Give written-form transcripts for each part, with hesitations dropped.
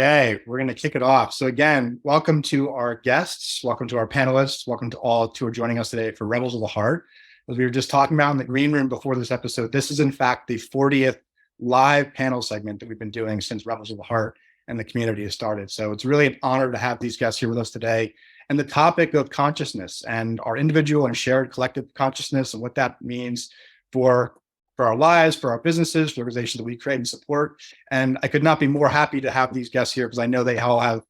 Okay, we're going to kick it off. So again, welcome to our guests, welcome to our panelists, welcome to all who are joining us today for Rebels of the Heart. As we were just talking about in the green room before this episode, this is in fact the 40th live panel segment that we've been doing since Rebels of the Heart and the community has started. So it's really an honor to have these guests here with us today. And the topic of consciousness and our individual and shared collective consciousness and what that means for our lives, for our businesses, for the organizations that we create and support. And I could not be more happy to have these guests here because I know they all have,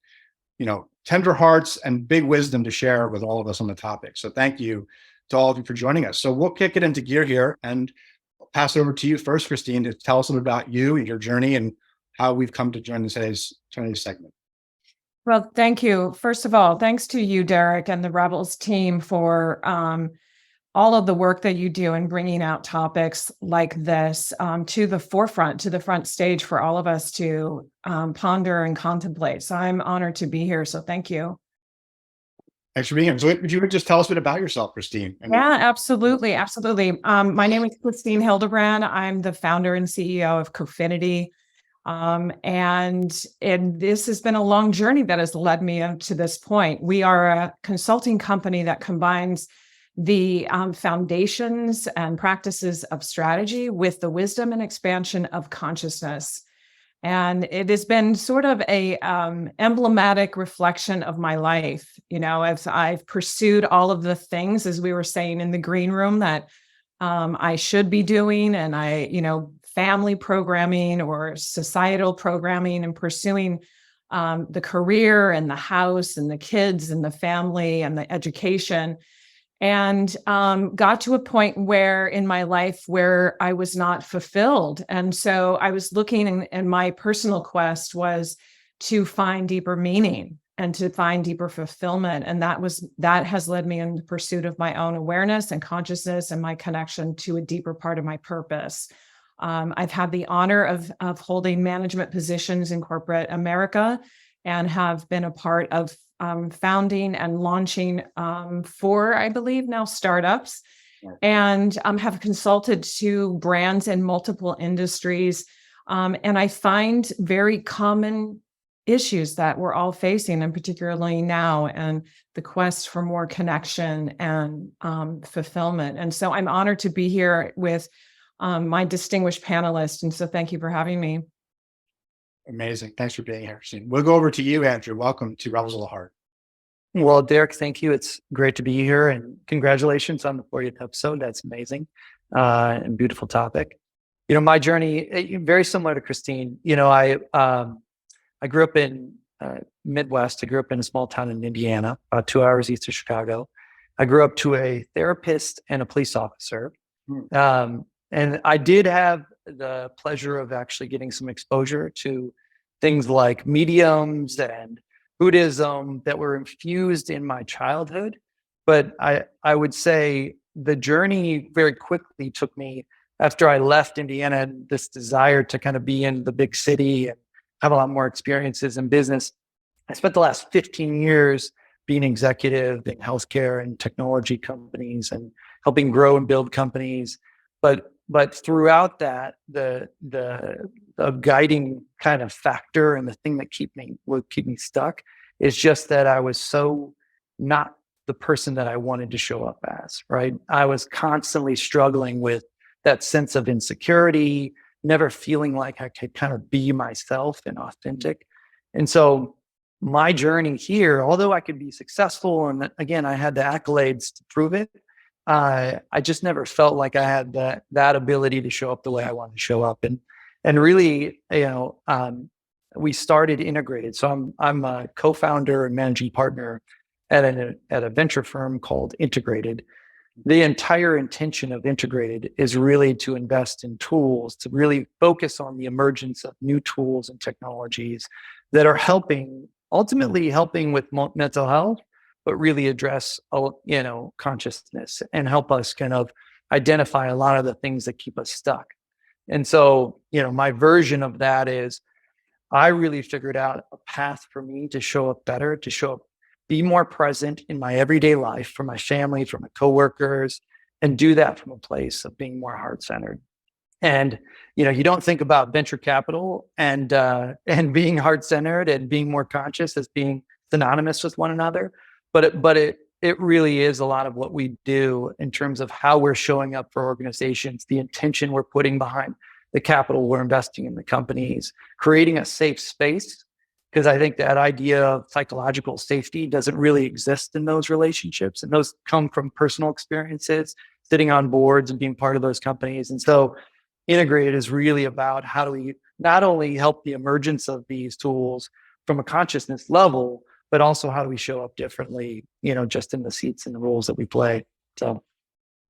tender hearts and big wisdom to share with all of us on the topic. So thank you to all of you for joining us. So we'll kick it into gear here and pass it over to you first, Christine, to tell us a little about you and your journey and how we've come to join today's segment. Well, thank you. First of all, thanks to you, Derek, and the Rebels team for all of the work that you do in bringing out topics like this to the forefront, to the front stage for all of us to ponder and contemplate. So I'm honored to be here. So thank you. Thanks for being here. So would you just tell us a bit about yourself, Christine? Yeah, absolutely. Absolutely. My name is Christine Hildebrand. I'm the founder and CEO of Cofinity. And this has been a long journey that has led me up to this point. We are a consulting company that combines the foundations and practices of strategy with the wisdom and expansion of consciousness. And it has been sort of a emblematic reflection of my life, as I've pursued all of the things, as we were saying in the green room, that I should be doing. And family programming or societal programming and pursuing the career and the house and the kids and the family and the education. And got to a point where in my life where I was not fulfilled. And so I was looking, and my personal quest was to find deeper meaning and to find deeper fulfillment. And that has led me in the pursuit of my own awareness and consciousness and my connection to a deeper part of my purpose. I've had the honor of holding management positions in corporate America and have been a part of founding and launching 4, I believe now, startups, and have consulted to brands in multiple industries. And I find very common issues that we're all facing, and particularly now, and the quest for more connection and fulfillment. And so I'm honored to be here with my distinguished panelists. And so thank you for having me. Amazing. Thanks for being here, Christine. We'll go over to you, Andrew. Welcome to Rebels of the Heart. Well, Derek, thank you. It's great to be here, and congratulations on the 40th episode. That's amazing and beautiful topic. My journey, very similar to Christine. I grew up in Midwest. I grew up in a small town in Indiana, about 2 hours east of Chicago. I grew up to a therapist and a police officer. And I did have the pleasure of actually getting some exposure to things like mediums and Buddhism that were infused in my childhood. But I would say the journey very quickly took me, after I left Indiana, this desire to kind of be in the big city and have a lot more experiences in business. I spent the last 15 years being executive in healthcare and technology companies and helping grow and build companies. But throughout that, the guiding kind of factor and the thing that would keep me stuck is just that I was so not the person that I wanted to show up as, right? I was constantly struggling with that sense of insecurity, never feeling like I could kind of be myself and authentic. And so my journey here, although I could be successful, and again, I had the accolades to prove it, I just never felt like I had that ability to show up the way I wanted to show up. And really, we started Integrated. So I'm a co-founder and managing partner at a venture firm called Integrated. The entire intention of Integrated is really to invest in tools, to really focus on the emergence of new tools and technologies that are ultimately helping with mental health, but really address, consciousness and help us kind of identify a lot of the things that keep us stuck. And so, my version of that is I really figured out a path for me to show up better, to show up, be more present in my everyday life for my family, for my coworkers, and do that from a place of being more heart-centered. And you don't think about venture capital and being heart-centered and being more conscious as being synonymous with one another, but it really is a lot of what we do in terms of how we're showing up for organizations, the intention we're putting behind the capital we're investing in the companies, creating a safe space. Because I think that idea of psychological safety doesn't really exist in those relationships. And those come from personal experiences, sitting on boards and being part of those companies. And so Integrate is really about how do we not only help the emergence of these tools from a consciousness level, but also how do we show up differently, just in the seats and the roles that we play. So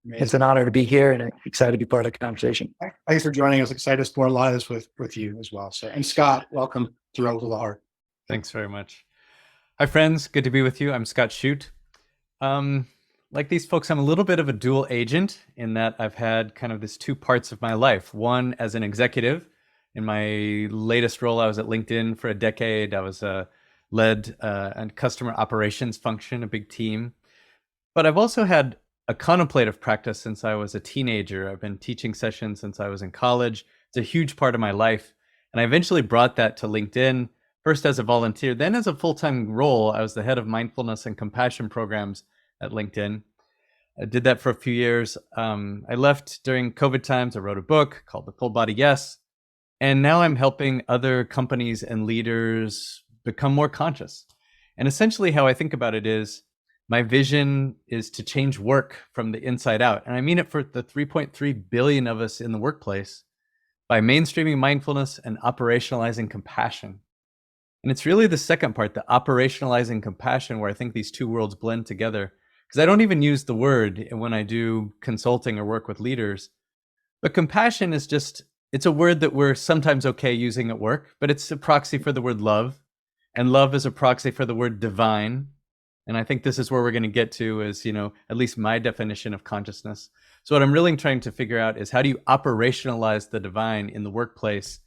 Amazing. It's an honor to be here and excited to be part of the conversation. Thanks for joining us. Excited to explore a lot of this with you as well. So, and Scott, welcome to Rebels of the Heart. Thanks very much. Hi, friends. Good to be with you. I'm Scott Shute. Like these folks, I'm a little bit of a dual agent in that I've had kind of this two parts of my life. One as an executive. In my latest role, I was at LinkedIn for a decade. I was led a customer operations function, a big team. But I've also had a contemplative practice since I was a teenager. I've been teaching sessions since I was in college. It's a huge part of my life. And I eventually brought that to LinkedIn, first as a volunteer, then as a full-time role. I was the head of mindfulness and compassion programs at LinkedIn. I did that for a few years. I left during COVID times. I wrote a book called The Full Body Yes. And now I'm helping other companies and leaders become more conscious. And essentially how I think about it is my vision is to change work from the inside out. And I mean it for the 3.3 billion of us in the workplace by mainstreaming mindfulness and operationalizing compassion. And it's really the second part, the operationalizing compassion, where I think these two worlds blend together. Because I don't even use the word when I do consulting or work with leaders. But compassion is just, it's a word that we're sometimes okay using at work, but it's a proxy for the word love. And love is a proxy for the word divine. And I think this is where we're going to get to is, at least my definition of consciousness. So what I'm really trying to figure out is how do you operationalize the divine in the workplace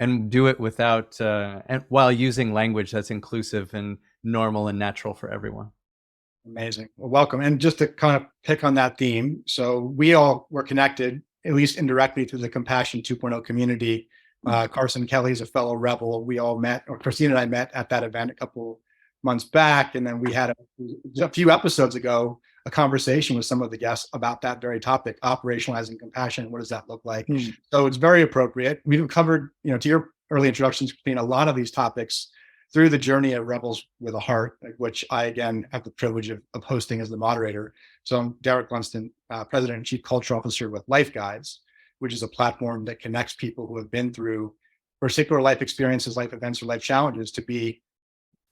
and do it without, and while using language that's inclusive and normal and natural for everyone. Amazing. Well, welcome. And just to kind of pick on that theme. So we all were connected, at least indirectly, through the Compassion 2.0 community. Carson Kelly's a fellow rebel. We all met, or Christine and I met at that event a couple months back. And then we had a few episodes ago, a conversation with some of the guests about that very topic, operationalizing compassion. What does that look like? So it's very appropriate. We've covered, to your early introductions, Christine, a lot of these topics through the journey of Rebels with a Heart, which I, again, have the privilege of hosting as the moderator. So I'm Derek Lundsten, President and Chief Culture Officer with LifeGuides, which is a platform that connects people who have been through particular life experiences, life events, or life challenges to be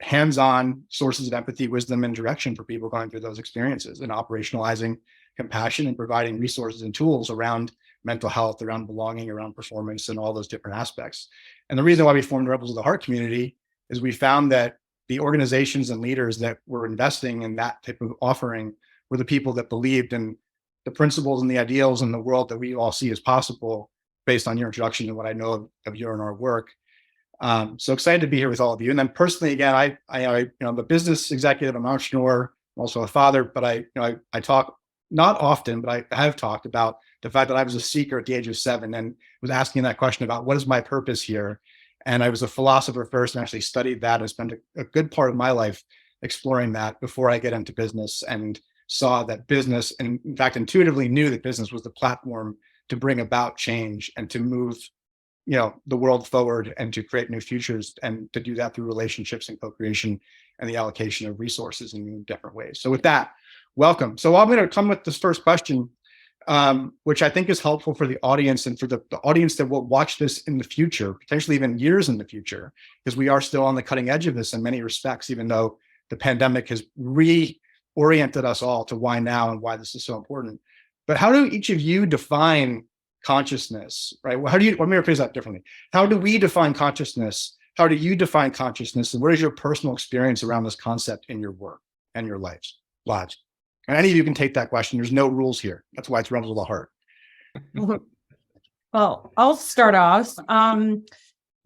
hands-on sources of empathy, wisdom, and direction for people going through those experiences, and operationalizing compassion and providing resources and tools around mental health, around belonging, around performance, and all those different aspects. And the reason why we formed Rebels of the Heart community is we found that the organizations and leaders that were investing in that type of offering were the people that believed in the principles and the ideals in the world that we all see as possible based on your introduction and what I know of you and our work. So excited to be here with all of you. And then personally, again, I'm a business executive, I'm an entrepreneur, I'm also a father, but I talk not often, but I have talked about the fact that I was a seeker at the age of 7 and was asking that question about what is my purpose here? And I was a philosopher first and actually studied that and spent a good part of my life exploring that before I get into business, and saw that business, and in fact, intuitively knew that business was the platform to bring about change and to move, the world forward and to create new futures, and to do that through relationships and co-creation and the allocation of resources in different ways. So with that, welcome. So I'm going to come with this first question, which I think is helpful for the audience and for the audience that will watch this in the future, potentially even years in the future, because we are still on the cutting edge of this in many respects, even though the pandemic has reoriented us all to why now and why this is so important. But how do each of you define consciousness, right? Let me rephrase that differently. How do we define consciousness? How do you define consciousness? And what is your personal experience around this concept in your work and your lives? And any of you can take that question. There's no rules here. That's why it's Rebels of the Heart. Well, I'll start off.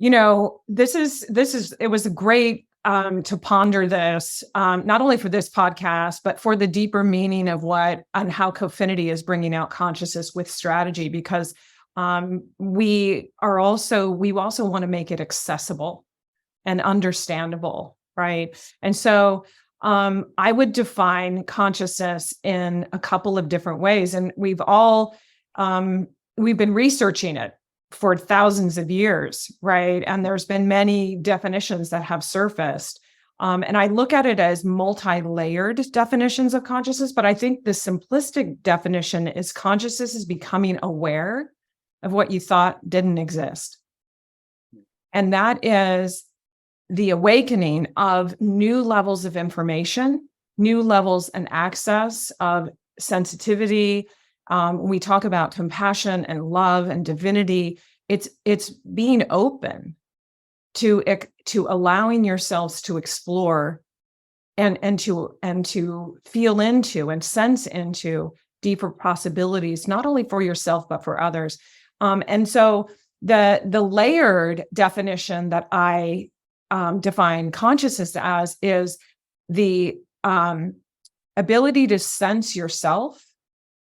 It was a great to ponder this, not only for this podcast, but for the deeper meaning of what and how Cofinity is bringing out consciousness with strategy. Because we also want to make it accessible and understandable, right? And so I would define consciousness in a couple of different ways, and we've been researching it for thousands of years, right? And there's been many definitions that have surfaced. And I look at it as multi-layered definitions of consciousness, but I think the simplistic definition is consciousness is becoming aware of what you thought didn't exist. And that is the awakening of new levels of information, new levels and access of sensitivity. We talk about compassion and love and divinity. It's being open to allowing yourselves to explore and to feel into and sense into deeper possibilities, not only for yourself but for others. And so the layered definition that I define consciousness as is the ability to sense yourself.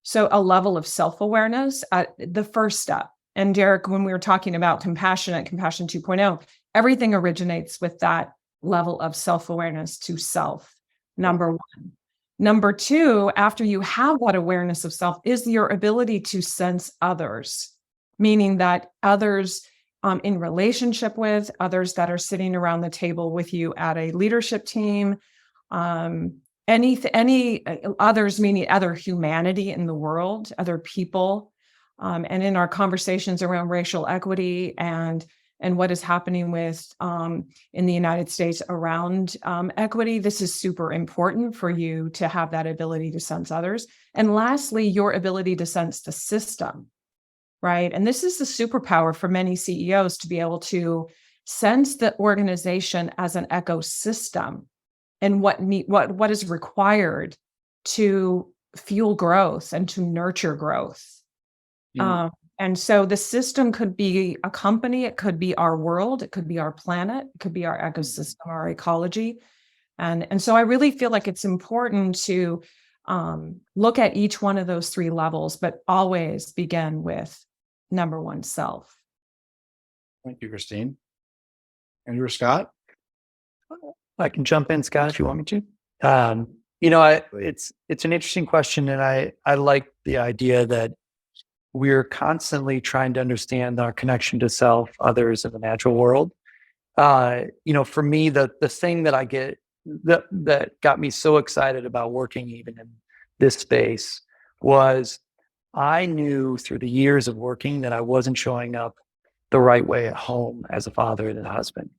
So a level of self-awareness at the first step. And Derek, when we were talking about compassion 2.0, everything originates with that level of self-awareness to self, number one. Number two, after you have that awareness of self, is your ability to sense others, meaning that others in relationship with, others that are sitting around the table with you at a leadership team, any others, meaning other humanity in the world, other people, and in our conversations around racial equity and what is happening with in the United States around equity, this is super important for you to have that ability to sense others. And lastly, your ability to sense the system, right? And this is the superpower for many CEOs, to be able to sense the organization as an ecosystem and what is required to fuel growth and to nurture growth. And so the system could be a company, it could be our world, it could be our planet, it could be our ecosystem, our ecology. And so I really feel like it's important to look at each one of those three levels, but always begin with number one, self. Thank you, Christine. Andrew, Scott? I can jump in, Scott, if you want me to. It's an interesting question, and I like the idea that we're constantly trying to understand our connection to self, others, and the natural world. For me, the thing that I get that got me so excited about working even in this space was I knew through the years of working that I wasn't showing up the right way at home as a father and a husband.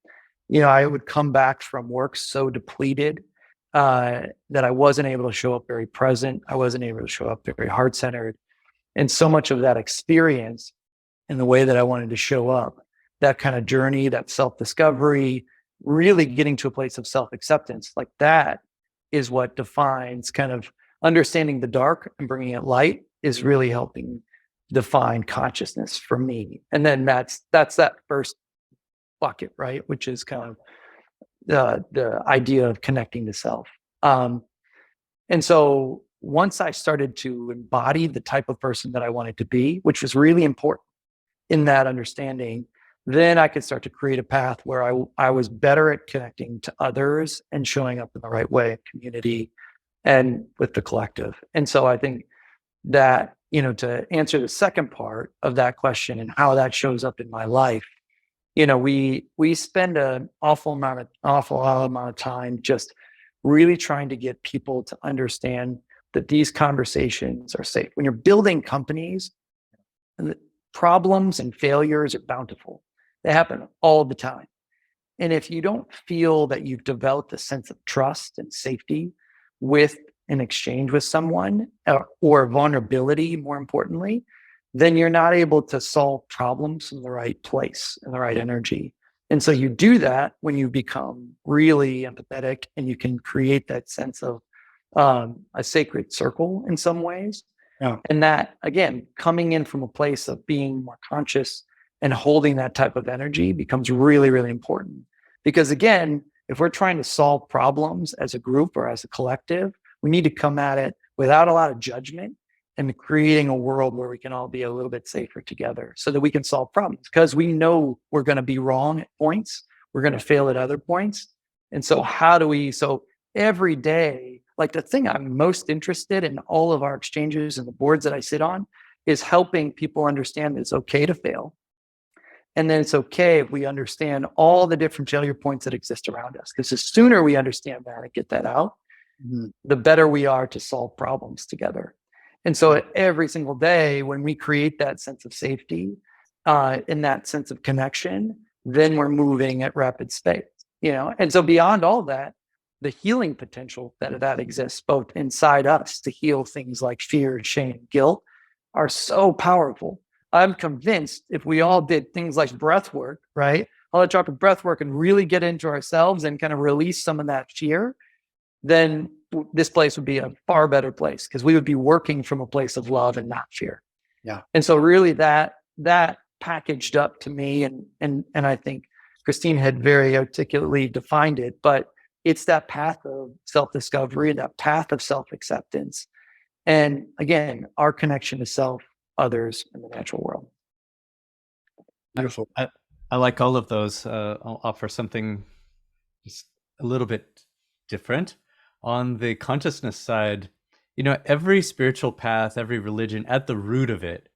I would come back from work so depleted that I wasn't able to show up very present. I wasn't able to show up very heart-centered. And so much of that experience and the way that I wanted to show up, that kind of journey, that self-discovery, really getting to a place of self-acceptance, like that is what defines kind of understanding the dark and bringing it light is really helping define consciousness for me. And then that's that first bucket, right? Which is kind of the idea of connecting to self. And so once I started to embody the type of person that I wanted to be, which was really important in that understanding, then I could start to create a path where I was better at connecting to others and showing up in the right way, community and with the collective. And so I think that, to answer the second part of that question and how that shows up in my life, we spend an awful amount of time just really trying to get people to understand that these conversations are safe. When you're building companies, problems and failures are bountiful. They happen all the time. And if you don't feel that you've developed a sense of trust and safety with an exchange with someone or vulnerability, more importantly, then you're not able to solve problems in the right place, in the right energy. And so you do that when you become really empathetic and you can create that sense of a sacred circle in some ways. Yeah. And that, again, coming in from a place of being more conscious and holding that type of energy becomes really, really important. Because again, if we're trying to solve problems as a group or as a collective, we need to come at it without a lot of judgment and creating a world where we can all be a little bit safer together so that we can solve problems, because we know we're going to be wrong at points. We're going to fail at other points. And so so every day, like the thing I'm most interested in all of our exchanges and the boards that I sit on is helping people understand that it's okay to fail. And then it's okay if we understand all the different failure points that exist around us. Because the sooner we understand that and get that out, the better we are to solve problems together. And so every single day, when we create that sense of safety and that sense of connection, then we're moving at rapid speed, And so beyond all that, the healing potential that exists both inside us to heal things like fear, shame, guilt are so powerful. I'm convinced if we all did things like breath work, right? Holotropic breath work, and really get into ourselves and kind of release some of that fear, then this place would be a far better place, because we would be working from a place of love and not fear. Yeah. And so really that packaged up to me, and I think Christine had very articulately defined it, but it's that path of self-discovery and that path of self-acceptance. And again, our connection to self, others, and the natural world. Beautiful. I like all of those. I'll offer something just a little bit different. On the consciousness side, every spiritual path, every religion, at the root of it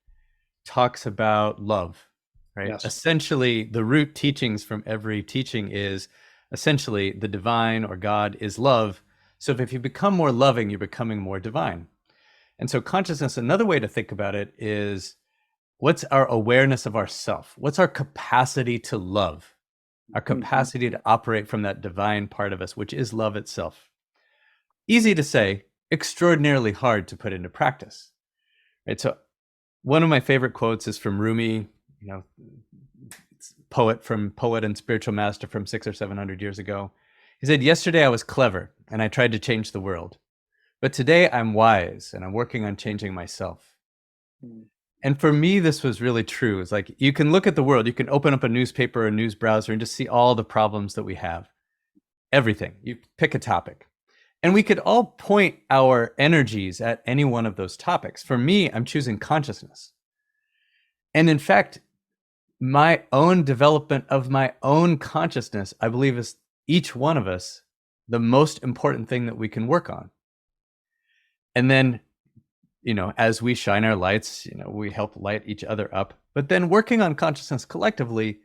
talks about love, right? Yes. Essentially, the root teachings from every teaching is essentially the divine or God is love. So if you become more loving, you're becoming more divine. And so consciousness, another way to think about it is, what's our awareness of ourself? What's our capacity to love? Our capacity to operate from that divine part of us, which is love itself. Easy to say, extraordinarily hard to put into practice, right? So one of my favorite quotes is from Rumi, poet and spiritual master from 600 or 700 years ago. He said, "Yesterday I was clever and I tried to change the world. But today I'm wise and I'm working on changing myself." And for me, this was really true. It's like, you can look at the world, you can open up a newspaper or a news browser and just see all the problems that we have. Everything. You pick a topic. And we could all point our energies at any one of those topics. For me, I'm choosing consciousness. And in fact, my own development of my own consciousness, I believe, is each one of us the most important thing that we can work on. And then, as we shine our lights, we help light each other up. But then working on consciousness collectively,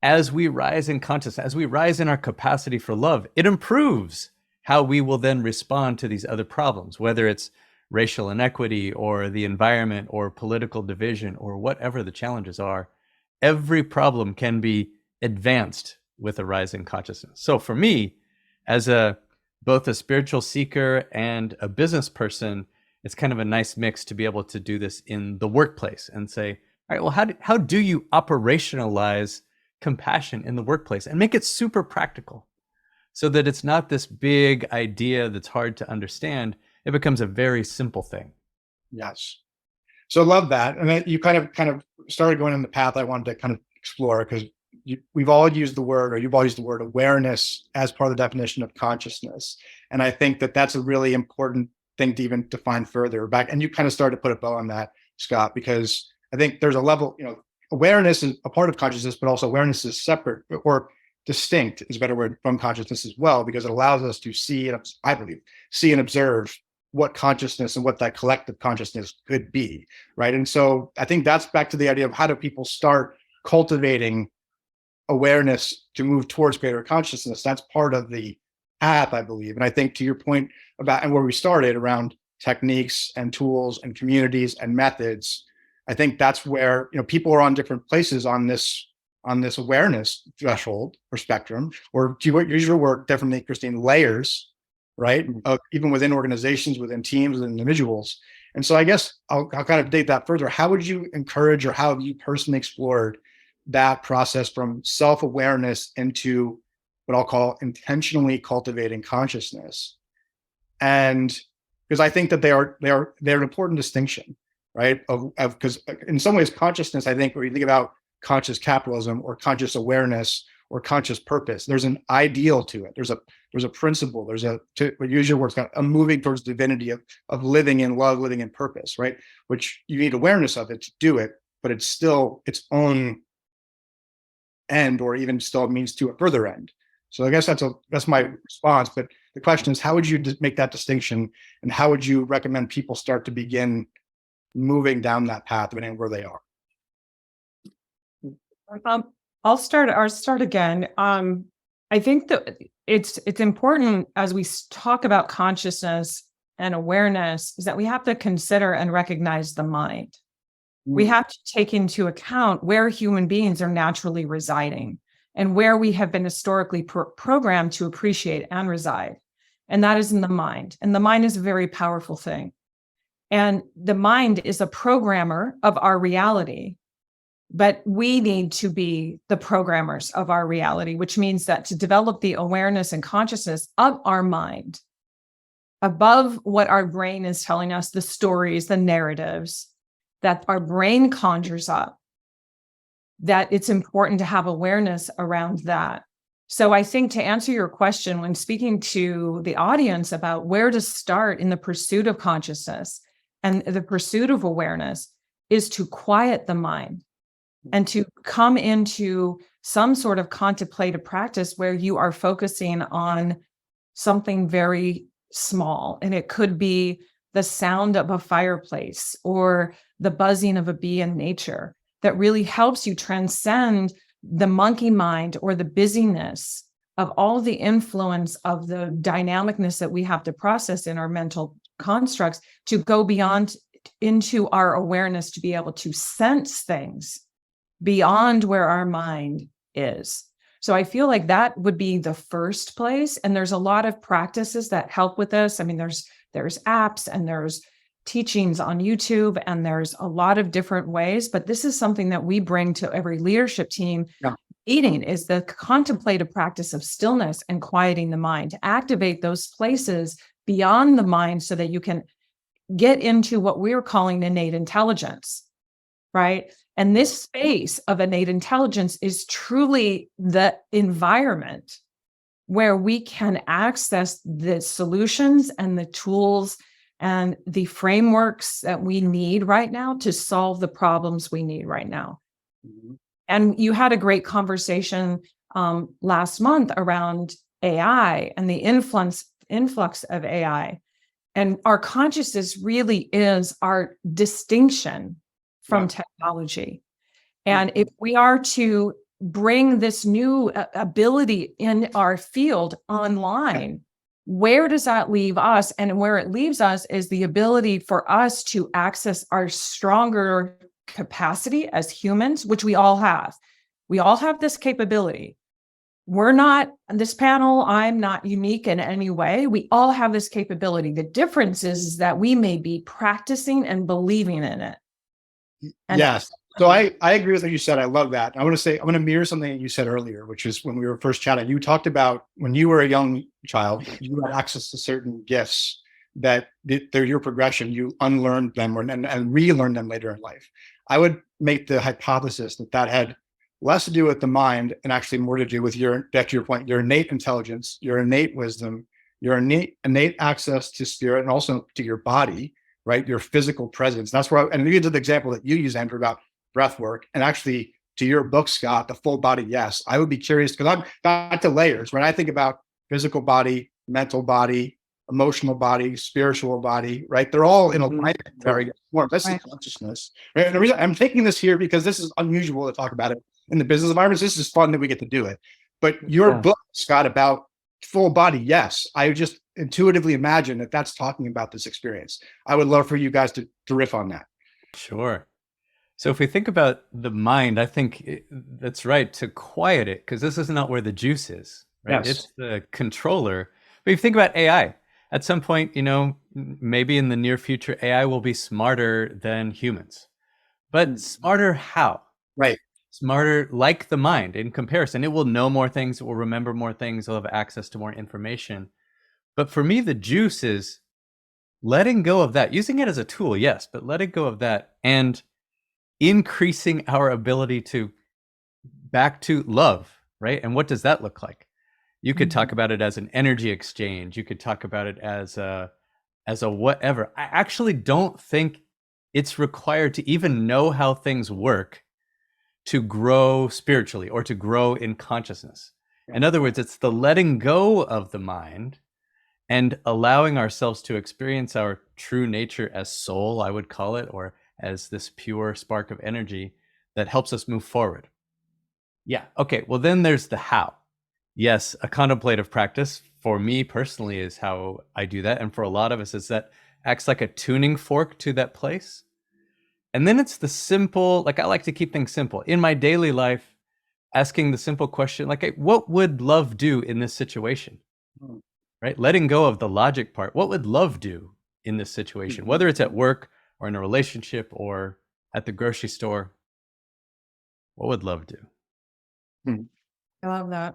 as we rise in consciousness, as we rise in our capacity for love, it improves how we will then respond to these other problems, whether it's racial inequity or the environment or political division or whatever the challenges are. Every problem can be advanced with a rise in consciousness. So for me, as both a spiritual seeker and a business person, it's kind of a nice mix to be able to do this in the workplace and say, all right, well, how do you operationalize compassion in the workplace and make it super practical so that it's not this big idea that's hard to understand. It becomes a very simple thing. Yes. So love that. And then you kind of started going on the path I wanted to kind of explore, because we've all used the word, or you've all used the word awareness as part of the definition of consciousness. And I think that that's a really important thing to even define further back. And you kind of started to put a bow on that, Scott, because I think there's a level, awareness is a part of consciousness, but also awareness is separate or distinct is a better word from consciousness as well, because it allows us to see, and I believe, see and observe what consciousness and what that collective consciousness could be, right? And so I think that's back to the idea of how do people start cultivating awareness to move towards greater consciousness. That's part of the path, I believe. And I think to your point about, and where we started around techniques and tools and communities and methods, I think that's where, people are on different places on this awareness threshold or spectrum, or to use your word differently, Christine, layers, right? Even within organizations, within teams, and individuals. And so I guess I'll kind of dig that further. How would you encourage, or how have you personally explored that process from self-awareness into what I'll call intentionally cultivating consciousness? And because I think that they're an important distinction, right? Because in some ways, consciousness, I think, when you think about conscious capitalism or conscious awareness or conscious purpose. There's an ideal to it. There's a principle. There's to use your words, kind of a moving towards divinity of living in love, living in purpose, right? Which you need awareness of it to do it, but it's still its own end, or even still means to a further end. So I guess that's my response. But the question is, how would you make that distinction, and how would you recommend people start to begin moving down that path, depending on where they are? I'll start again. I think that it's important as we talk about consciousness and awareness is that we have to consider and recognize the mind. We have to take into account where human beings are naturally residing and where we have been historically programmed to appreciate and reside. And that is in the mind. And the mind is a very powerful thing. And the mind is a programmer of our reality. But we need to be the programmers of our reality, which means that to develop the awareness and consciousness of our mind above what our brain is telling us, the stories, the narratives that our brain conjures up, that it's important to have awareness around that. So I think to answer your question, when speaking to the audience about where to start in the pursuit of consciousness and the pursuit of awareness, is to quiet the mind and to come into some sort of contemplative practice where you are focusing on something very small. And it could be the sound of a fireplace or the buzzing of a bee in nature that really helps you transcend the monkey mind or the busyness of all the influence of the dynamicness that we have to process in our mental constructs, to go beyond into our awareness, to be able to sense things beyond where our mind is. So I feel like that would be the first place. And there's a lot of practices that help with this. I mean, there's apps and there's teachings on YouTube, and there's a lot of different ways, but this is something that we bring to every leadership team meeting, is the contemplative practice of stillness and quieting the mind, to activate those places beyond the mind so that you can get into what we're calling innate intelligence, right? And this space of innate intelligence is truly the environment where we can access the solutions and the tools and the frameworks that we need right now to solve the problems we need right now. Mm-hmm. And you had a great conversation last month around AI and the influx of AI. And our consciousness really is our distinction from technology. And if we are to bring this new ability in our field online, where does that leave us? And where it leaves us is the ability for us to access our stronger capacity as humans, which we all have. We all have this capability. We're not, this panel, I'm not unique in any way. We all have this capability. The difference is that we may be practicing and believing in it. And yes. So I agree with what you said. I love that. I want to mirror something that you said earlier, which is when we were first chatting, you talked about when you were a young child, you had access to certain gifts that they're your progression. You unlearned them and relearned them later in life. I would make the hypothesis that had less to do with the mind and actually more to do with back to your point, your innate intelligence, your innate wisdom, your innate access to spirit, and also to your body, right? Your physical presence. That's where, and you did the example that you use, Andrew, about breath work, and actually to your book, Scott, The Full Body Yes. I would be curious, because I'm back to layers. When I think about physical body, mental body, emotional body, spiritual body, right? They're all in alignment. Very form. That's the consciousness. Right? And the reason I'm taking this here, because this is unusual to talk about it in the business environments. This is fun that we get to do it. But your book, Scott, about full body yes, I just intuitively imagine that that's talking about this experience. I would love for you guys to riff on that. Sure. So if we think about the mind, I think that's right, to quiet it, because this is not where the juice is, right? Yes. It's the controller. But if you think about AI, at some point, maybe in the near future, AI will be smarter than humans. But smarter how? Right. Smarter like the mind in comparison. It will know more things, it will remember more things, it'll have access to more information. But for me, the juice is letting go of that, using it as a tool, yes, but letting go of that and increasing our ability to back to love, right? And what does that look like? You could talk about it as an energy exchange. You could talk about it as a whatever. I actually don't think it's required to even know how things work to grow spiritually or to grow in consciousness. In other words, it's the letting go of the mind and allowing ourselves to experience our true nature as soul, I would call it, or as this pure spark of energy that helps us move forward. Yeah. Okay. Well, then there's the how. Yes, a contemplative practice for me personally is how I do that. And for a lot of us, is that acts like a tuning fork to that place. And then it's the simple, like I like to keep things simple. In my daily life, asking the simple question, like, hey, what would love do in this situation? Right? Letting go of the logic part. What would love do in this situation? Whether it's at work or in a relationship or at the grocery store, what would love do? I love that.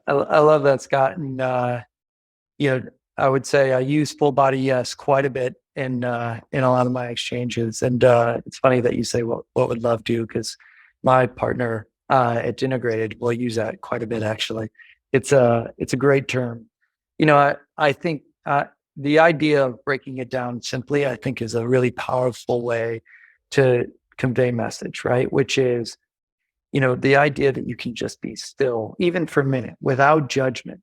I love that, Scott. And, I would say I use full body yes quite a bit in a lot of my exchanges. And it's funny that you say, what would love do? Because my partner at Integrated will use that quite a bit, actually. It's a great term. I think the idea of breaking it down simply, I think, is a really powerful way to convey message, right? Which is, the idea that you can just be still, even for a minute, without judgment,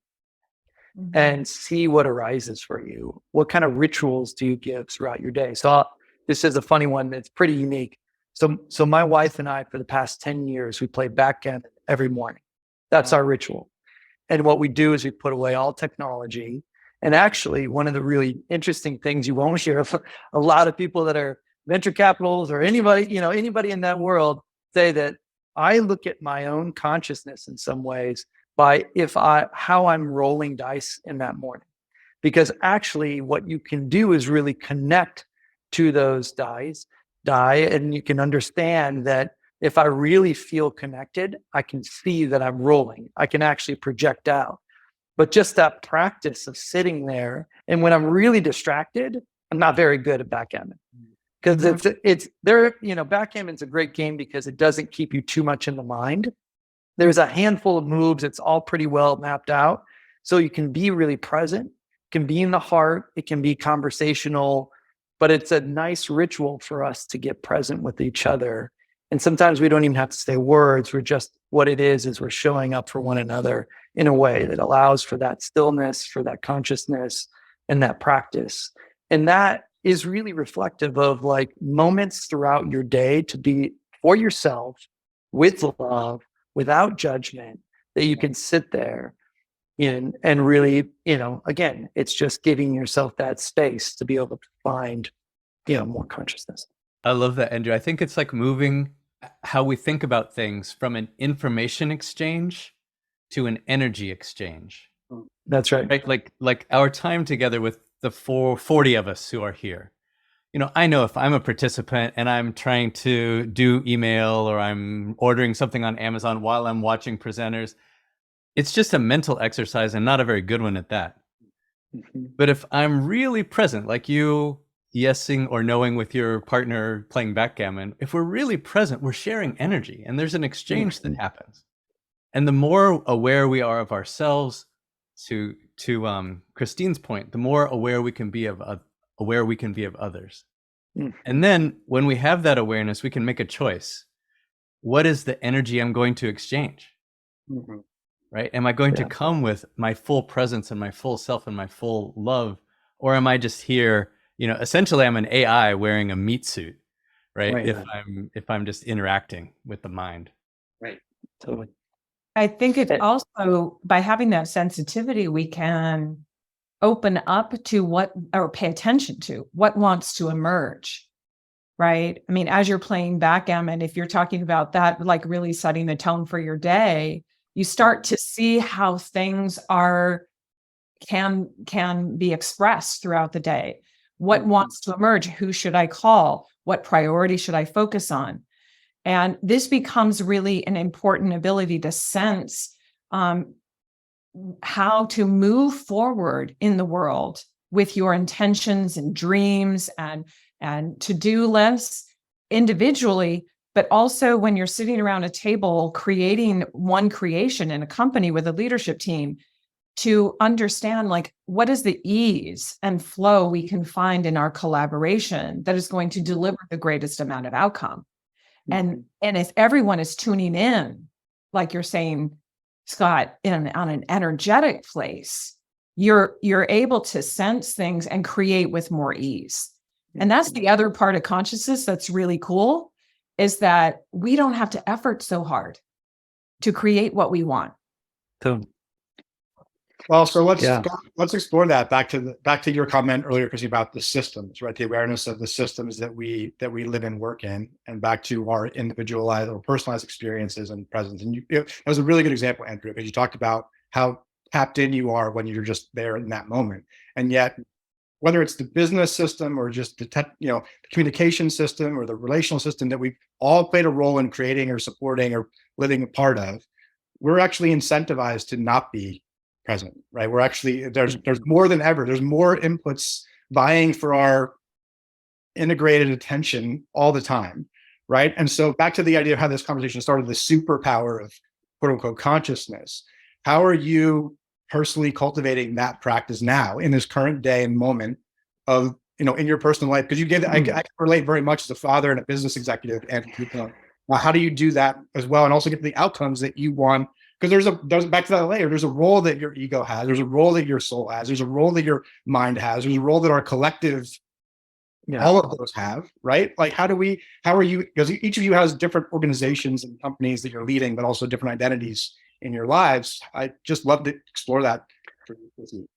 and see what arises for you. What kind of rituals do you give throughout your day? So this is a funny one that's pretty unique. So my wife and I, for the past 10 years, we play backgammon every morning. That's our ritual. And what we do is we put away all technology. And actually, one of the really interesting things you won't hear of a lot of people that are venture capitals or anybody in that world say that I look at my own consciousness in some ways by how I'm rolling dice in that morning. Because actually what you can do is really connect to those die, and you can understand that if I really feel connected, I can see that I'm rolling. I can actually project out. But just that practice of sitting there, and when I'm really distracted, I'm not very good at backgammon. Because it's there, backgammon's a great game because it doesn't keep you too much in the mind. There's a handful of moves. It's all pretty well mapped out. So you can be really present, it can be in the heart, it can be conversational, but it's a nice ritual for us to get present with each other. And sometimes we don't even have to say words. We're just, what it is we're showing up for one another in a way that allows for that stillness, for that consciousness, and that practice. And that is really reflective of like moments throughout your day to be for yourself with love, without judgment, that you can sit there and really, again, it's just giving yourself that space to be able to find, more consciousness. I love that, Andrew. I think it's like moving how we think about things from an information exchange to an energy exchange. That's right. Right? Like our time together with the 40 of us who are here. I know if I'm a participant and I'm trying to do email or I'm ordering something on Amazon while I'm watching presenters, it's just a mental exercise and not a very good one at that. But if I'm really present, like you yesing or knowing with your partner playing backgammon, if we're really present, we're sharing energy and there's an exchange that happens. And the more aware we are of ourselves, to Christine's point, the more aware we can be of others. And then when we have that awareness, we can make a choice. What is the energy I'm going to exchange? Right? Am I going to come with my full presence and my full self and my full love? Or am I just here, essentially I'm an AI wearing a meat suit, right? If I'm just interacting with the mind. Right. Totally. I think it also, by having that sensitivity, we can open up to or pay attention to what wants to emerge, right? I mean, as you're playing backgammon, if you're talking about that, like really setting the tone for your day, you start to see how things can be expressed throughout the day. What wants to emerge? Who should I call? What priority should I focus on? And this becomes really an important ability to sense how to move forward in the world with your intentions and dreams and to-do lists individually, but also when you're sitting around a table creating one creation in a company with a leadership team, to understand like what is the ease and flow we can find in our collaboration that is going to deliver the greatest amount of outcome. And if everyone is tuning in, like you're saying, Scott, on an energetic place, you're able to sense things and create with more ease. And that's the other part of consciousness that's really cool, is that we don't have to effort so hard to create what we want. Well, so let's explore that back to your comment earlier, Chrissy, about the systems, right? The awareness of the systems that we live and work in, and back to our individualized or personalized experiences and presence. And that was a really good example, Andrew, because you talked about how tapped in you are when you're just there in that moment. And yet, whether it's the business system or just the communication system or the relational system that we've all played a role in creating or supporting or living a part of, we're actually incentivized to not be present, right? We're actually, there's more than ever. There's more inputs vying for our integrated attention all the time, right? And so back to the idea of how this conversation started, the superpower of quote unquote consciousness. How are you personally cultivating that practice now in this current day and moment of, in your personal life? Because you get, I can relate very much as a father and a business executive. And how do you do that as well? And also get the outcomes that you want? Because there's back to that layer, there's a role that your ego has, there's a role that your soul has, there's a role that your mind has, there's a role that our collective, all of those have, right? Like how are you, because each of you has different organizations and companies that you're leading, but also different identities in your lives. I just love to explore that with you.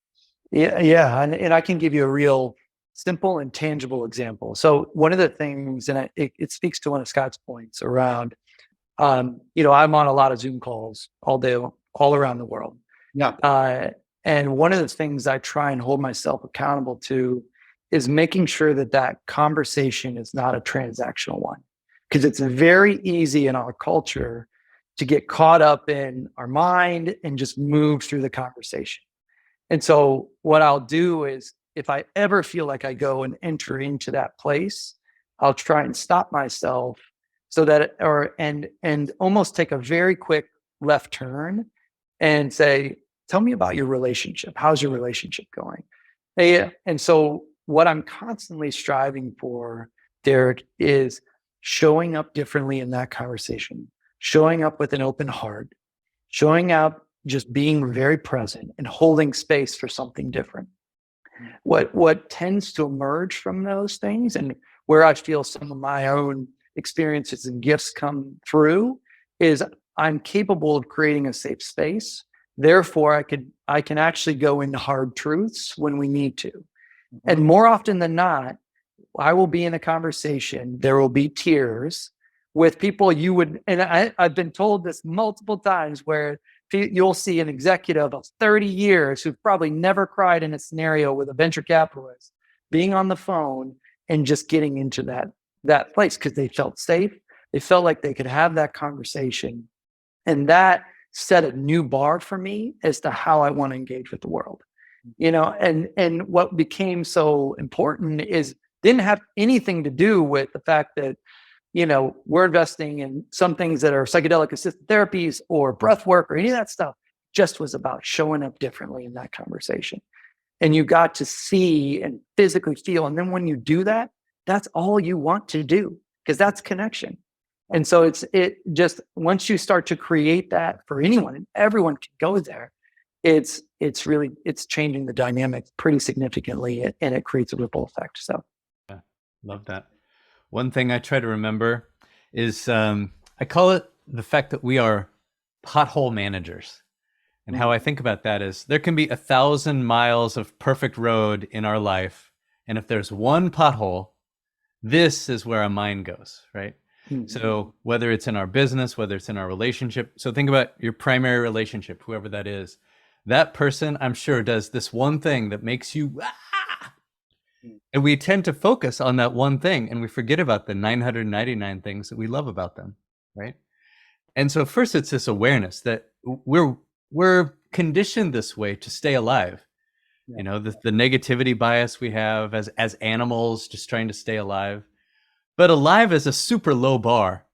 Yeah. And I can give you a real simple and tangible example. So one of the things, and it speaks to one of Scott's points around, I'm on a lot of Zoom calls all day, all around the world. Yeah. And one of the things I try and hold myself accountable to is making sure that conversation is not a transactional one. Because it's very easy in our culture to get caught up in our mind and just move through the conversation. And so what I'll do is, if I ever feel like I go and enter into that place, I'll try and stop myself so that, and almost take a very quick left turn and say, tell me about your relationship. How's your relationship going? And so what I'm constantly striving for, Derek, is showing up differently in that conversation, showing up with an open heart, showing up, just being very present and holding space for something different. What tends to emerge from those things, and where I feel some of my own experiences and gifts come through, is I'm capable of creating a safe space. Therefore, I can actually go into hard truths when we need to. And more often than not, I will be in a conversation, there will be tears with people I've been told this multiple times, where you'll see an executive of 30 years who've probably never cried in a scenario with a venture capitalist being on the phone and just getting into that place because they felt safe. They felt like they could have that conversation. And that set a new bar for me as to how I want to engage with the world. And what became so important didn't have anything to do with the fact that, we're investing in some things that are psychedelic assisted therapies or breath work or any of that stuff. Just was about showing up differently in that conversation. And you got to see and physically feel. And then when you do that, that's all you want to do, because that's connection. And so it just, once you start to create that for anyone, and everyone can go there, it's changing the dynamic pretty significantly, and it creates a ripple effect. So yeah, love that. One thing I try to remember is I call it the fact that we are pothole managers. And how I think about that is there can be 1,000 miles of perfect road in our life. And if there's one pothole, this is where our mind goes, right? Mm-hmm. So whether it's in our business, whether it's in our relationship. So think about your primary relationship, whoever that is. That person, I'm sure, does this one thing that makes you, and we tend to focus on that one thing, and we forget about the 999 things that we love about them, right? And so first, it's this awareness that we're conditioned this way to stay alive. Yeah. The negativity bias we have as animals, just trying to stay alive. But alive is a super low bar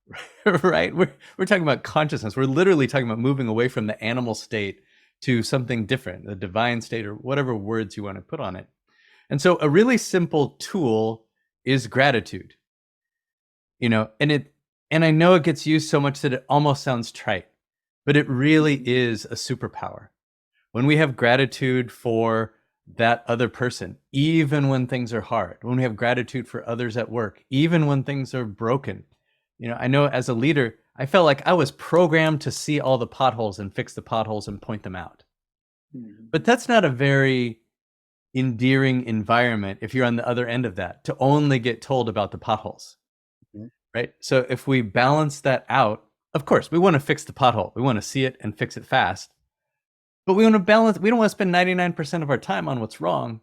right? We're talking about consciousness. We're literally talking about moving away from the animal state to something different, the divine state, or whatever words you want to put on it. And so a really simple tool is gratitude. And I know it gets used so much that it almost sounds trite, but it really is a superpower. When we have gratitude for that other person, even when things are hard, when we have gratitude for others at work, even when things are broken. I know as a leader, I felt like I was programmed to see all the potholes and fix the potholes and point them out. But that's not a very endearing environment if you're on the other end of that, to only get told about the potholes. Right? So if we balance that out, of course, we want to fix the pothole. We want to see it and fix it fast. But we don't want to spend 99% of our time on what's wrong.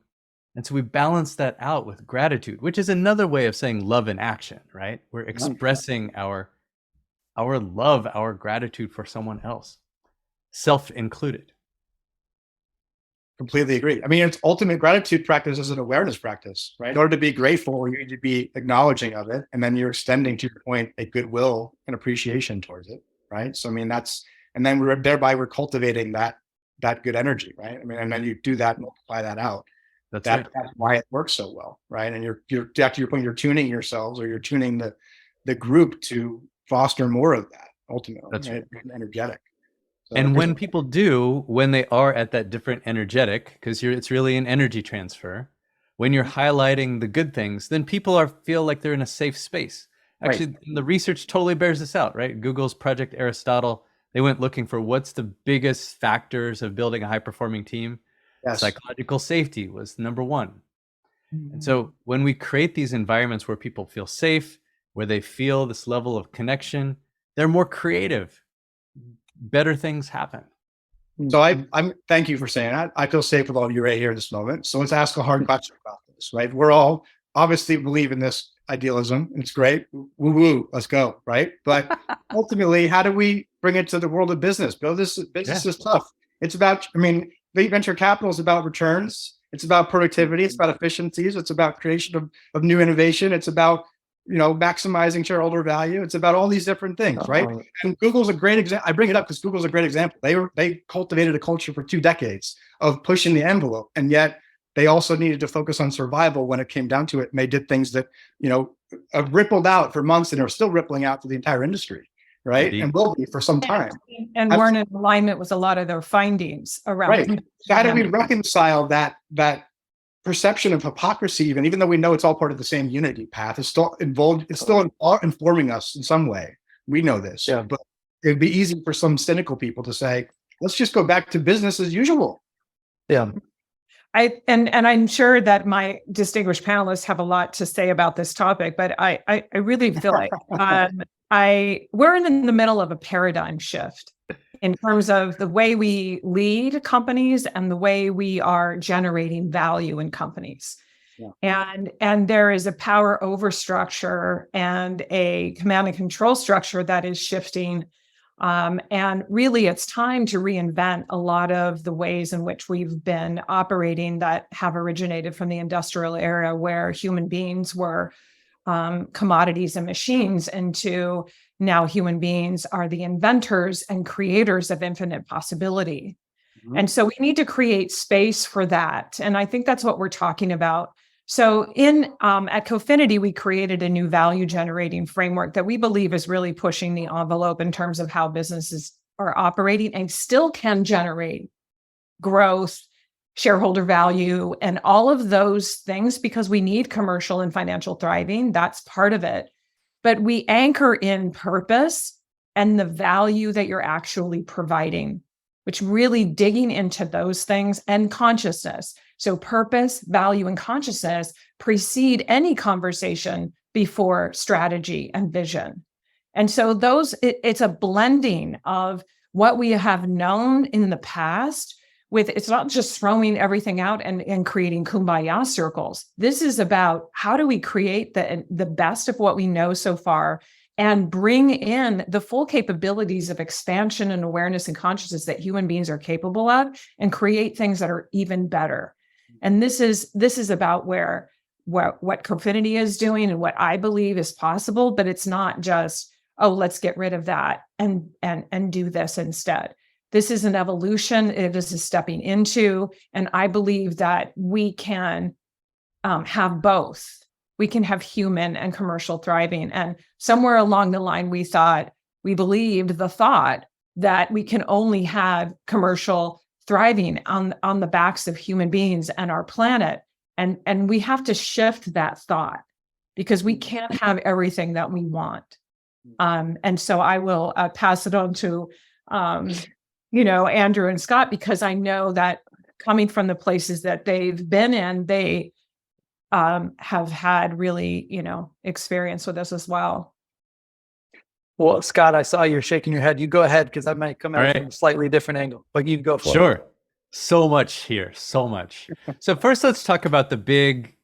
And so we balance that out with gratitude, which is another way of saying love in action, right? We're expressing our love, our gratitude for someone else, self included. Completely agree. I mean, it's ultimate gratitude practice is an awareness practice, right? In order to be grateful, you need to be acknowledging of it, and then you're extending, to your point, a goodwill and appreciation towards it, right? So, I mean, and then we're cultivating that good energy, right? I mean, and then you do that, multiply that out. That's why it works so well, right? And you're back to your point, you're tuning yourselves, or you're tuning the group to foster more of that ultimately. That's right. Energetic. So and when people when they are at that different energetic, because it's really an energy transfer, when you're highlighting the good things, then people feel like they're in a safe space. Actually, right. The research totally bears this out, right? Google's Project Aristotle, they went looking for what's the biggest factors of building a high-performing team. Yes. Psychological safety was number one. And so when we create these environments where people feel safe, where they feel this level of connection, they're more creative. Better things happen. So I'm thank you for saying that. I feel safe with all of you right here in this moment. So let's ask a hard question about this, right? We're all obviously believe in this idealism. It's great. Woo woo, let's go, right? But ultimately, how do we bring it to the world of business? Business is tough. It's about, venture capital is about returns. It's about productivity. It's about efficiencies. It's about creation of new innovation. It's about maximizing shareholder value. It's about all these different things, right? And Google's a great example. I bring it up because Google's a great example. They cultivated a culture for 2 decades of pushing the envelope, and yet they also needed to focus on survival when it came down to it. And they did things that have rippled out for months and are still rippling out to the entire industry, right? Indeed. And will be for some time. And weren't in alignment with a lot of their findings around. Right. So how do we reconcile that perception of hypocrisy, even though we know it's all part of the same unity path, is still involved, it's still informing us in some way. We know this, but it'd be easy for some cynical people to say, let's just go back to business as usual. Yeah. And I'm sure that my distinguished panelists have a lot to say about this topic, but I really feel like we're in the middle of a paradigm shift in terms of the way we lead companies and the way we are generating value in companies. Yeah. And there is a power over structure and a command and control structure that is shifting. And really, it's time to reinvent a lot of the ways in which we've been operating that have originated from the industrial era, where human beings were commodities and machines, into now human beings are the inventors and creators of infinite possibility. Mm-hmm. And so we need to create space for that. And I think that's what we're talking about. So at Cofinity, we created a new value generating framework that we believe is really pushing the envelope in terms of how businesses are operating and still can generate growth, shareholder value, and all of those things, because we need commercial and financial thriving. That's part of it. But we anchor in purpose and the value that you're actually providing, which really digging into those things, and consciousness. So purpose, value, and consciousness precede any conversation before strategy and vision. And so it's a blending of what we have known in the past with, it's not just throwing everything out and creating kumbaya circles. This is about how do we create the best of what we know so far and bring in the full capabilities of expansion and awareness and consciousness that human beings are capable of, and create things that are even better. And this is about what Cofinity is doing and what I believe is possible, but it's not just oh, let's get rid of that and do this instead. This is an evolution. It is a stepping into, and I believe that we can have both. We can have human and commercial thriving. And somewhere along the line, we believed the thought that we can only have commercial thriving on the backs of human beings and our planet. And we have to shift that thought, because we can't have everything that we want. And so I will pass it on to Andrew and Scott, because I know that coming from the places that they've been in, they have had really, experience with this as well. Well, Scott, I saw you're shaking your head. You go ahead, because I might come at it from a slightly different angle, but you go for it. Sure. So much here, so much. So first, let's talk about the big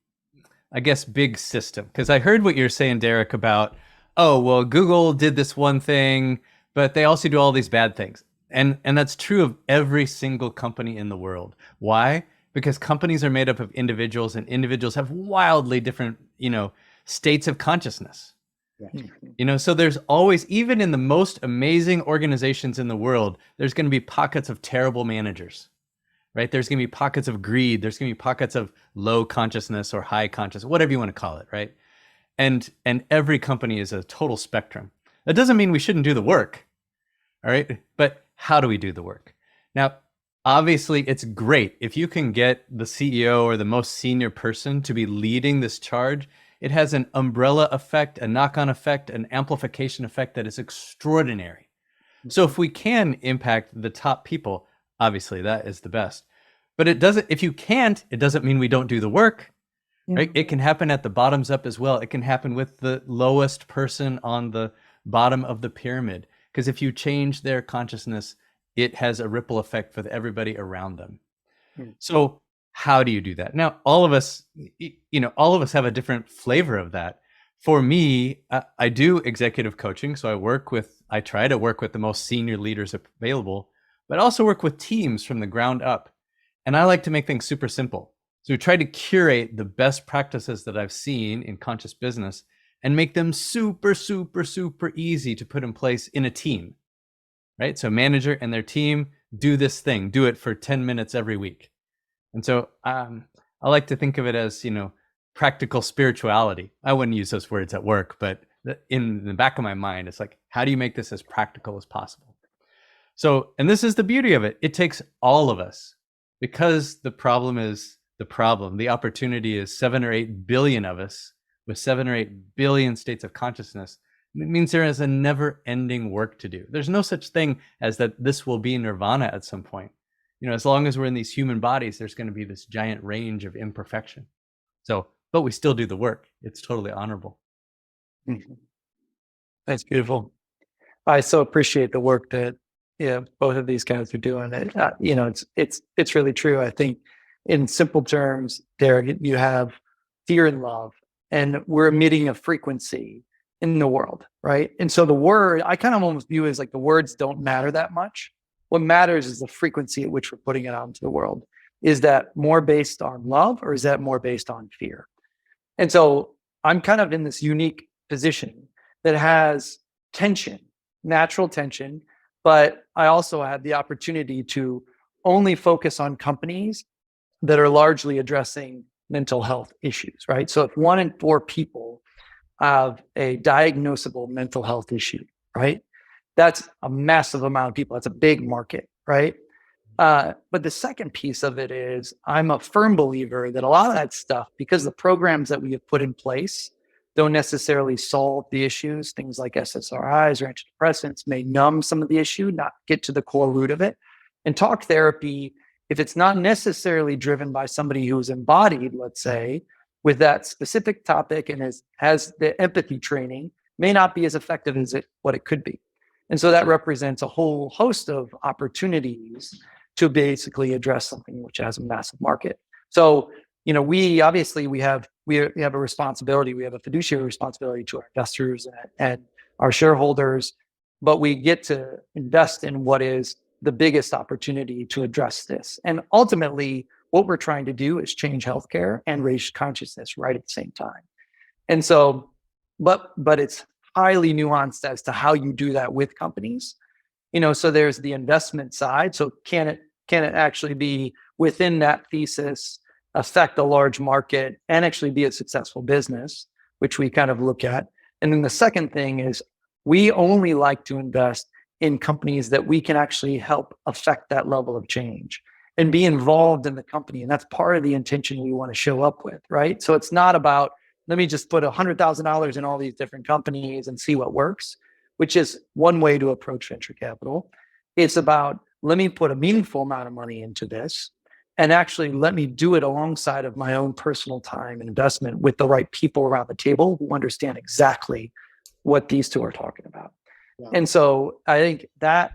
system, because I heard what you're saying, Derek, about, oh, well, Google did this one thing, but they also do all these bad things. And that's true of every single company in the world. Why? Because companies are made up of individuals, and individuals have wildly different, states of consciousness. Yeah. So there's always, even in the most amazing organizations in the world, there's going to be pockets of terrible managers, right? There's going to be pockets of greed. There's going to be pockets of low consciousness or high consciousness, whatever you want to call it, right? And every company is a total spectrum. That doesn't mean we shouldn't do the work, all right? But how do we do the work? Now, obviously, it's great if you can get the CEO or the most senior person to be leading this charge. It has an umbrella effect, a knock-on effect, an amplification effect that is extraordinary. So if we can impact the top people, obviously that is the best. But if you can't, it doesn't mean we don't do the work, right? It can happen at the bottoms up as well. It can happen with the lowest person on the bottom of the pyramid, because if you change their consciousness, it has a ripple effect for everybody around them. So how do you do that? Now, all of us have a different flavor of that. For me, I do executive coaching. So I try to work with the most senior leaders available, but also work with teams from the ground up. And I like to make things super simple. So we try to curate the best practices that I've seen in conscious business and make them super, super, super easy to put in place in a team, right? So manager and their team do this thing, do it for 10 minutes every week. And so I like to think of it as, practical spirituality. I wouldn't use those words at work, but in the back of my mind, it's like, how do you make this as practical as possible? So, and this is the beauty of it. It takes all of us, because the problem is the problem. The opportunity is 7 or 8 billion of us with 7 or 8 billion states of consciousness. It means there is a never-ending work to do. There's no such thing as that this will be nirvana at some point. As long as we're in these human bodies, there's going to be this giant range of imperfection. So, but we still do the work. It's totally honorable. That's beautiful. I so appreciate the work that both of these guys are doing. It's really true. I think in simple terms, Derek, you have fear and love, and we're emitting a frequency in the world, right? And so the word, I kind of almost view as like the words don't matter that much. What matters is the frequency at which we're putting it out into the world. Is that more based on love, or is that more based on fear? And so I'm kind of in this unique position that has tension, natural tension, but I also have the opportunity to only focus on companies that are largely addressing mental health issues, right? So if 1 in 4 people have a diagnosable mental health issue, right? That's a massive amount of people. That's a big market, right? But the second piece of it is I'm a firm believer that a lot of that stuff, because the programs that we have put in place don't necessarily solve the issues. Things like SSRIs or antidepressants may numb some of the issue, not get to the core root of it. And talk therapy, if it's not necessarily driven by somebody who's embodied, let's say, with that specific topic and has the empathy training, may not be as effective as what it could be. And so that represents a whole host of opportunities to basically address something which has a massive market. So, we have a responsibility. We have a fiduciary responsibility to our investors and our shareholders, but we get to invest in what is the biggest opportunity to address this. And ultimately, what we're trying to do is change healthcare and raise consciousness right at the same time. And so, but it's highly nuanced as to how you do that with companies. So there's the investment side. So can it actually be within that thesis, affect a large market and actually be a successful business, which we kind of look at. And then the second thing is we only like to invest in companies that we can actually help affect that level of change and be involved in the company. And that's part of the intention we want to show up with, right? So it's not about, let me just put $100,000 in all these different companies and see what works, which is one way to approach venture capital. It's about, let me put a meaningful amount of money into this and actually let me do it alongside of my own personal time and investment with the right people around the table who understand exactly what these two are talking about. Yeah. And so I think that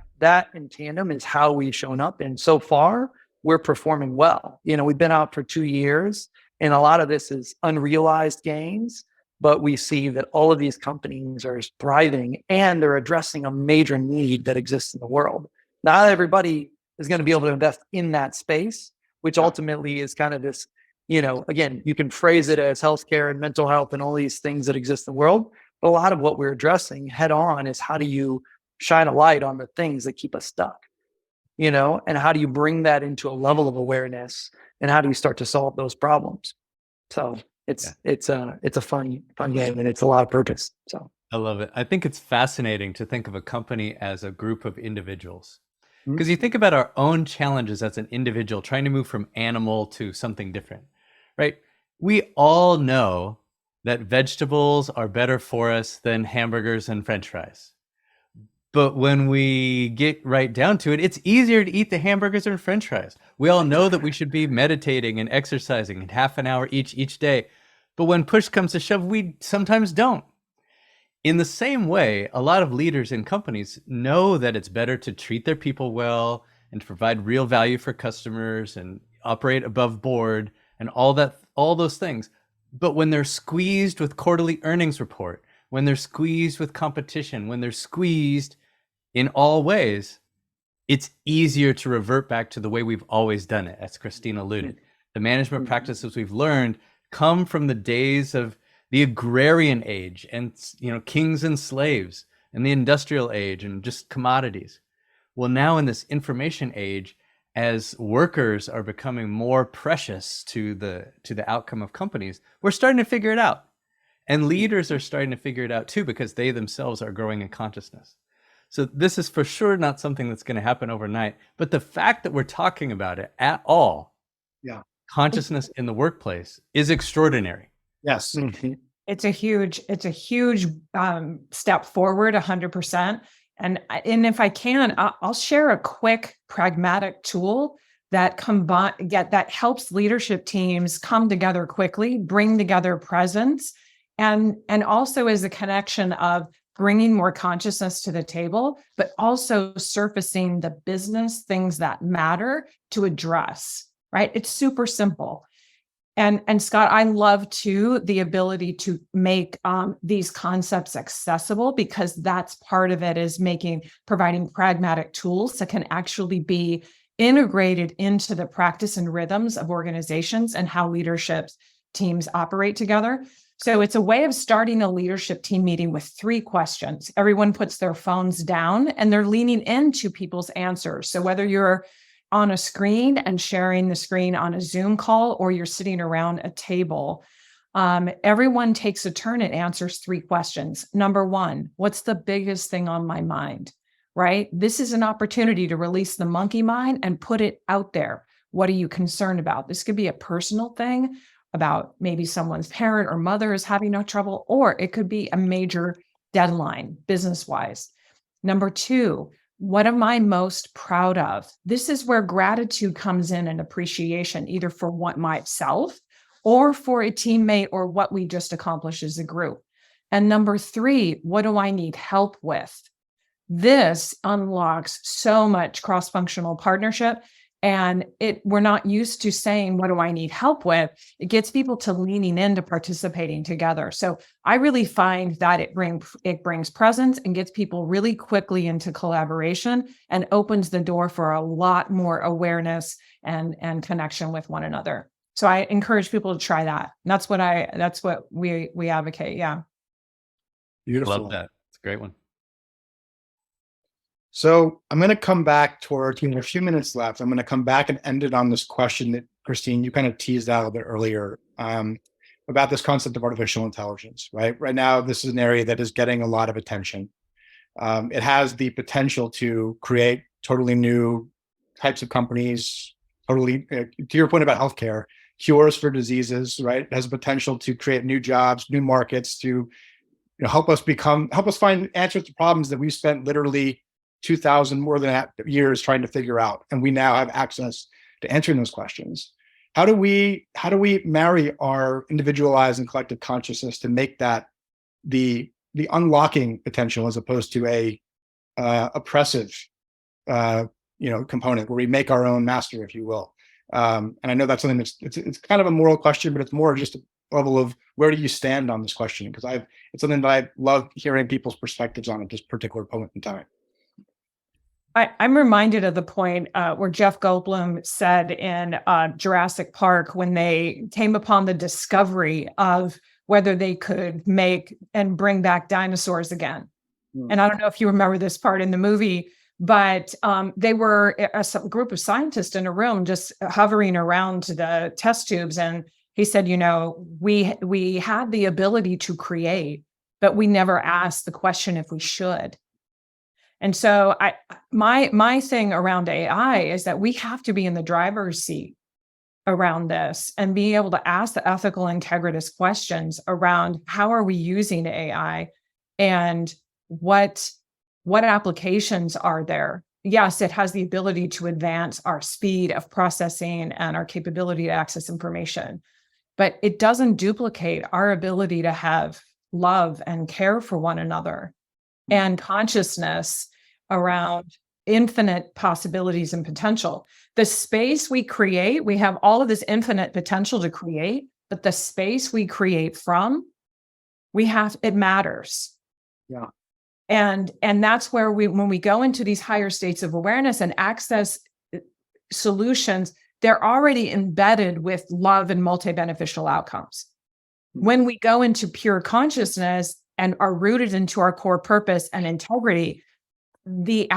in tandem is how we've shown up. And so far, we're performing well. We've been out for 2 years, and a lot of this is unrealized gains, but we see that all of these companies are thriving and they're addressing a major need that exists in the world. Not everybody is going to be able to invest in that space, which ultimately is kind of this, again, you can phrase it as healthcare and mental health and all these things that exist in the world. But a lot of what we're addressing head on is how do you shine a light on the things that keep us stuck, and how do you bring that into a level of awareness and how do you start to solve those problems? So it's a fun game and it's a lot of purpose. So I love it. I think it's fascinating to think of a company as a group of individuals. Because you think about our own challenges as an individual trying to move from animal to something different, right? We all know that vegetables are better for us than hamburgers and French fries. But when we get right down to it, it's easier to eat the hamburgers and French fries. We all know that we should be meditating and exercising in half an hour each day. But when push comes to shove, we sometimes don't. In the same way, a lot of leaders in companies know that it's better to treat their people well and to provide real value for customers and operate above board and all those things. But when they're squeezed with quarterly earnings report, when they're squeezed with competition, when they're squeezed in all ways, it's easier to revert back to the way we've always done it, as Christine alluded. The management practices we've learned come from the days of the agrarian age and kings and slaves and the industrial age and just commodities. Well, now in this information age, as workers are becoming more precious to the outcome of companies, we're starting to figure it out. And leaders are starting to figure it out too, because they themselves are growing in consciousness. So this is for sure not something that's going to happen overnight. But the fact that we're talking about it at all, consciousness in the workplace, is extraordinary. Yes. It's a huge step forward, 100%. And if I can, I'll share a quick pragmatic tool that helps leadership teams come together quickly, bring together presence, and also is a connection of bringing more consciousness to the table, but also surfacing the business things that matter to address, right? It's super simple. And Scott, I love too the ability to make these concepts accessible, because that's part of it, is providing pragmatic tools that can actually be integrated into the practice and rhythms of organizations and how leadership teams operate together. So it's a way of starting a leadership team meeting with 3 questions. Everyone puts their phones down and they're leaning into people's answers. So whether you're on a screen and sharing the screen on a Zoom call, or you're sitting around a table, everyone takes a turn and answers 3 questions. Number 1, what's the biggest thing on my mind, right? This is an opportunity to release the monkey mind and put it out there. What are you concerned about? This could be a personal thing about maybe someone's parent or mother is having no trouble, or it could be a major deadline business-wise. Number 2, what am I most proud of? This is where gratitude comes in, and appreciation, either for what myself or for a teammate or what we just accomplished as a group. And number 3, what do I need help with? This unlocks so much cross-functional partnership. And we're not used to saying, what do I need help with? It gets people to leaning into participating together. So I really find that it brings presence and gets people really quickly into collaboration and opens the door for a lot more awareness and connection with one another. So I encourage people to try that. And that's what we advocate. Yeah. Beautiful. Love that. It's a great one. So I'm going to come back toward, a few minutes left. I'm going to come back and end it on this question that, Christine, you kind of teased out a bit earlier, about this concept of artificial intelligence, right? Right now, this is an area that is getting a lot of attention. It has the potential to create totally new types of companies, totally, to your point about healthcare, cures for diseases, right? It has the potential to create new jobs, new markets, to help us find answers to problems that we've spent literally 2,000 more than that years trying to figure out, and we now have access to answering those questions. How do we marry our individualized and collective consciousness to make that the unlocking potential as opposed to a oppressive component where we make our own master, if you will? And I know that's something it's kind of a moral question, but it's more just a level of where do you stand on this question? Because it's something that I love hearing people's perspectives on at this particular moment in time. I'm reminded of the point where Jeff Goldblum said in Jurassic Park, when they came upon the discovery of whether they could make and bring back dinosaurs again. And I don't know if you remember this part in the movie, but they were a group of scientists in a room just hovering around the test tubes. And he said, we had the ability to create, but we never asked the question if we should. And so my thing around AI is that we have to be in the driver's seat around this and be able to ask the ethical integritous questions around how are we using AI and what applications are there. Yes, it has the ability to advance our speed of processing and our capability to access information, but it doesn't duplicate our ability to have love and care for one another and consciousness around infinite possibilities and potential. The space we create, we have all of this infinite potential to create, but the space we create from, it matters. Yeah. And that's where when we go into these higher states of awareness and access solutions, they're already embedded with love and multi-beneficial outcomes. When we go into pure consciousness and are rooted into our core purpose and integrity, the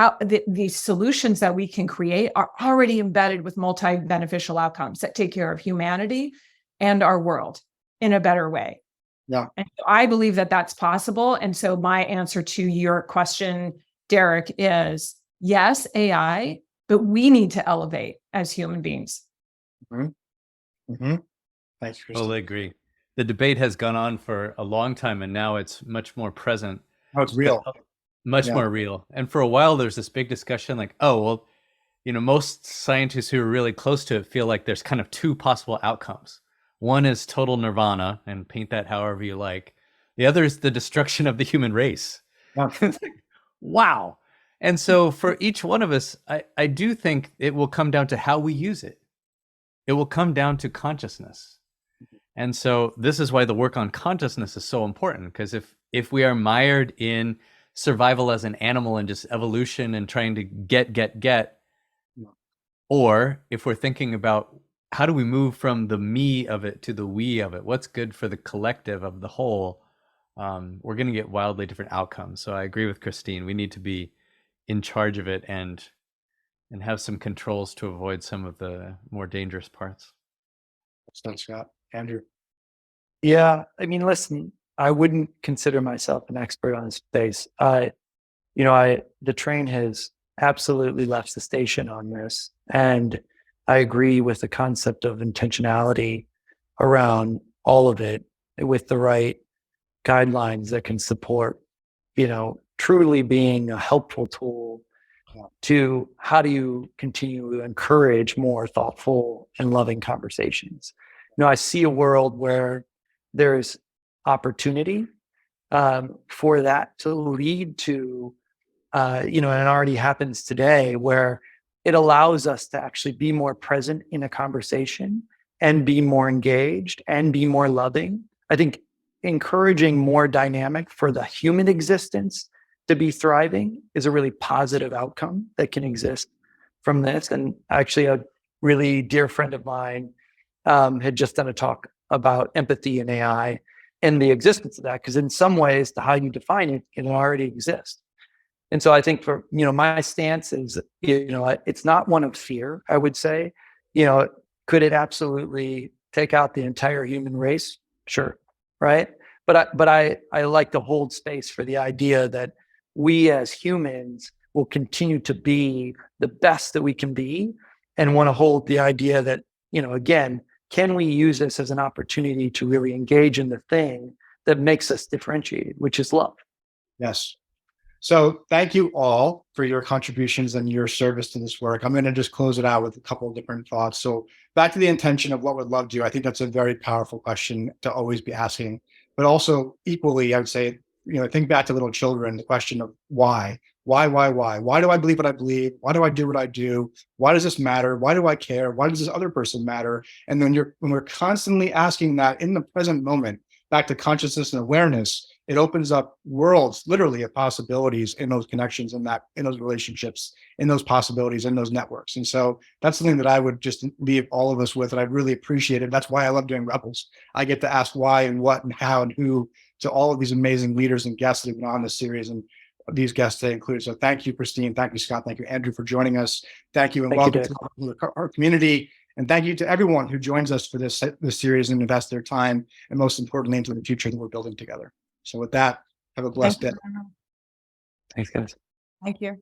solutions that we can create are already embedded with multi-beneficial outcomes that take care of humanity and our world in a better way. Yeah. And so I believe that that's possible. And so my answer to your question, Derek, is yes, AI, but we need to elevate as human beings. Mm-hmm. Mm-hmm. Thanks, Christine. Totally agree. The debate has gone on for a long time, and now it's much more present. Oh, it's real. Much more real. And for a while, there's this big discussion like, oh, well, most scientists who are really close to it feel like there's kind of two possible outcomes. One is total nirvana, and paint that however you like. The other is the destruction of the human race. Yeah. Wow. And so for each one of us, I do think it will come down to how we use it. It will come down to consciousness. And so this is why the work on consciousness is so important, because if we are mired in survival as an animal and just evolution and trying to get, or if we're thinking about how do we move from the me of it to the we of it, what's good for the collective of the whole, we're going to get wildly different outcomes. So I agree with Christine. We need to be in charge of it and have some controls to avoid some of the more dangerous parts. Thanks, Scott. Andrew. Yeah, I mean, listen, I wouldn't consider myself an expert on this space. The train has absolutely left the station on this, and I agree with the concept of intentionality around all of it, with the right guidelines that can support, truly being a helpful tool to how do you continue to encourage more thoughtful and loving conversations. I see a world where there's opportunity for that to lead to, and it already happens today, where it allows us to actually be more present in a conversation and be more engaged and be more loving. I think encouraging more dynamic for the human existence to be thriving is a really positive outcome that can exist from this. And actually, a really dear friend of mine had just done a talk about empathy and AI. and the existence of that, because in some ways, the how you define it can already exist. And so I think for, my stance is, it's not one of fear, I would say. Could it absolutely take out the entire human race? Sure. Right. But I like to hold space for the idea that we as humans will continue to be the best that we can be, and want to hold the idea that, again, can we use this as an opportunity to really engage in the thing that makes us differentiated, which is love? Yes. So thank you all for your contributions and your service to this work. I'm going to just close it out with a couple of different thoughts. So back to the intention of what would love do. I think that's a very powerful question to always be asking, but also equally, I would say, think back to little children, the question of why do I believe what I believe? Why do I do what I do? Why does this matter? Why do I care? Why does this other person matter? And when we're constantly asking that in the present moment, back to consciousness and awareness, it opens up worlds, literally, of possibilities in those connections, in those relationships, in those possibilities, in those networks. And so that's something that I would just leave all of us with, and I really appreciate it. That's why I love doing Rebels. I get to ask why and what and how and who to all of these amazing leaders and guests that have been on this series, and these guests today included. So thank you, Christine. Thank you, Scott. Thank you, Andrew, for joining us. Thank you, and welcome to our community. And thank you to everyone who joins us for this series and invest their time, and most importantly, into the future that we're building together. So with that, have a blessed day. Thanks, guys. Thank you.